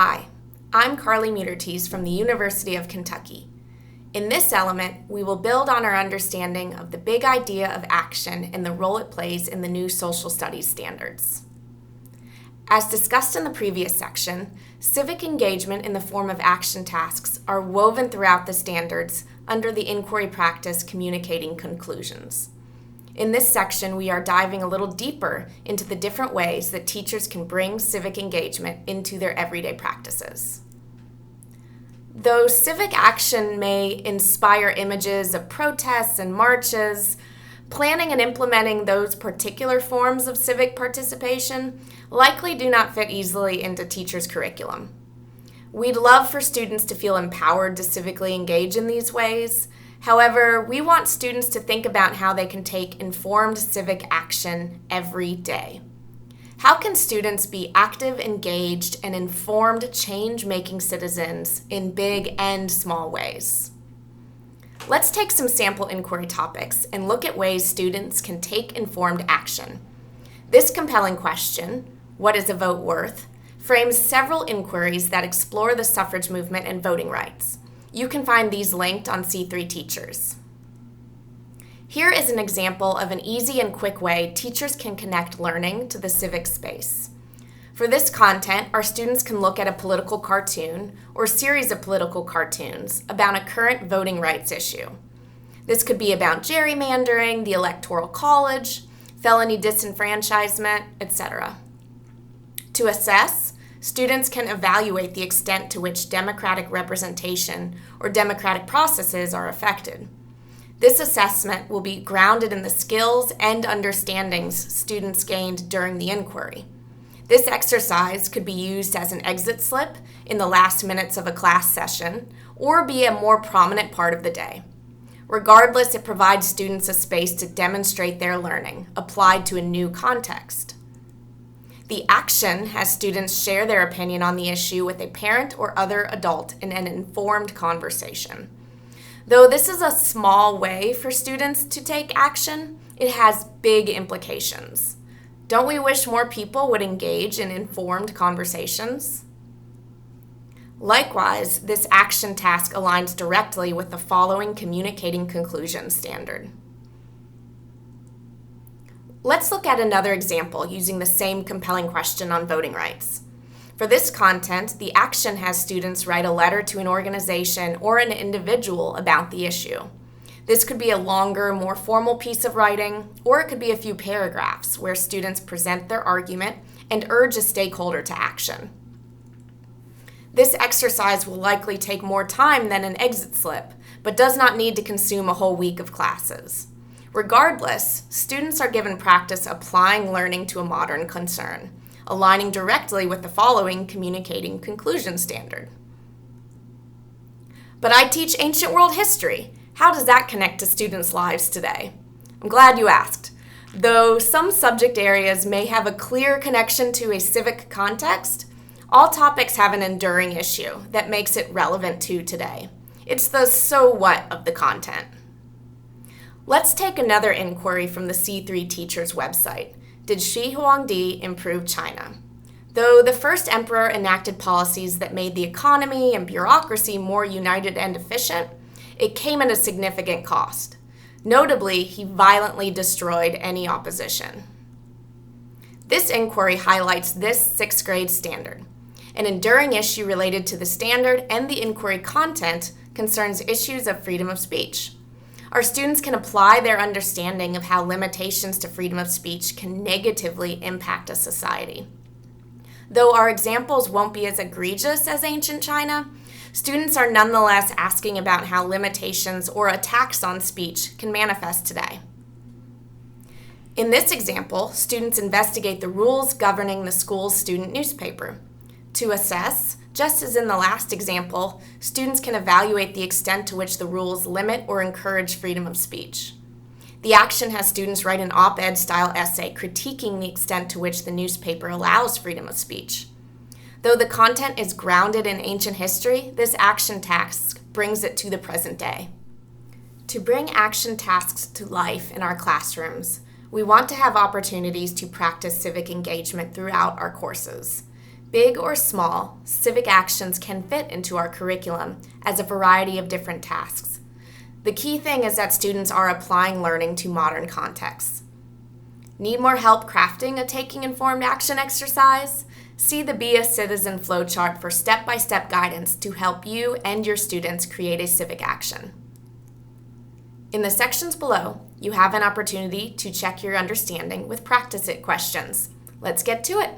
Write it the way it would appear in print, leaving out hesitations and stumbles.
Hi, I'm Carly Mutertees from the University of Kentucky. In this element, we will build on our understanding of the big idea of action and the role it plays in the new social studies standards. As discussed in the previous section, civic engagement in the form of action tasks are woven throughout the standards under the inquiry practice communicating conclusions. In this section, we are diving a little deeper into the different ways that teachers can bring civic engagement into their everyday practices. Though civic action may inspire images of protests and marches, planning and implementing those particular forms of civic participation likely do not fit easily into teachers' curriculum. We'd love for students to feel empowered to civically engage in these ways. However, we want students to think about how they can take informed civic action every day. How can students be active, engaged, and informed change-making citizens in big and small ways? Let's take some sample inquiry topics and look at ways students can take informed action. This compelling question, what is a vote worth, frames several inquiries that explore the suffrage movement and voting rights. You can find these linked on C3 Teachers. Here is an example of an easy and quick way teachers can connect learning to the civic space. For this content, our students can look at a political cartoon or series of political cartoons about a current voting rights issue. This could be about gerrymandering, the Electoral College, felony disenfranchisement, etc. To assess, students can evaluate the extent to which democratic representation or democratic processes are affected. This assessment will be grounded in the skills and understandings students gained during the inquiry. This exercise could be used as an exit slip in the last minutes of a class session or be a more prominent part of the day. Regardless, it provides students a space to demonstrate their learning applied to a new context. The action has students share their opinion on the issue with a parent or other adult in an informed conversation. Though this is a small way for students to take action, it has big implications. Don't we wish more people would engage in informed conversations? Likewise, this action task aligns directly with the following communicating conclusions standard. Let's look at another example using the same compelling question on voting rights. For this content, the action has students write a letter to an organization or an individual about the issue. This could be a longer, more formal piece of writing, or it could be a few paragraphs where students present their argument and urge a stakeholder to action. This exercise will likely take more time than an exit slip, but does not need to consume a whole week of classes. Regardless, students are given practice applying learning to a modern concern, aligning directly with the following communicating conclusion standard. But I teach ancient world history. How does that connect to students' lives today? I'm glad you asked. Though some subject areas may have a clear connection to a civic context, all topics have an enduring issue that makes it relevant to today. It's the so what of the content. Let's take another inquiry from the C3 Teachers website. Did Shi Huangdi improve China? Though the first emperor enacted policies that made the economy and bureaucracy more united and efficient, it came at a significant cost. Notably, he violently destroyed any opposition. This inquiry highlights this sixth grade standard. An enduring issue related to the standard and the inquiry content concerns issues of freedom of speech. Our students can apply their understanding of how limitations to freedom of speech can negatively impact a society. Though our examples won't be as egregious as ancient China, students are nonetheless asking about how limitations or attacks on speech can manifest today. In this example, students investigate the rules governing the school's student newspaper. To assess, just as in the last example, students can evaluate the extent to which the rules limit or encourage freedom of speech. The action has students write an op-ed style essay critiquing the extent to which the newspaper allows freedom of speech. Though the content is grounded in ancient history, this action task brings it to the present day. To bring action tasks to life in our classrooms, we want to have opportunities to practice civic engagement throughout our courses. Big or small, civic actions can fit into our curriculum as a variety of different tasks. The key thing is that students are applying learning to modern contexts. Need more help crafting a taking informed action exercise? See the Be a Citizen flowchart for step-by-step guidance to help you and your students create a civic action. In the sections below, you have an opportunity to check your understanding with practice it questions. Let's get to it.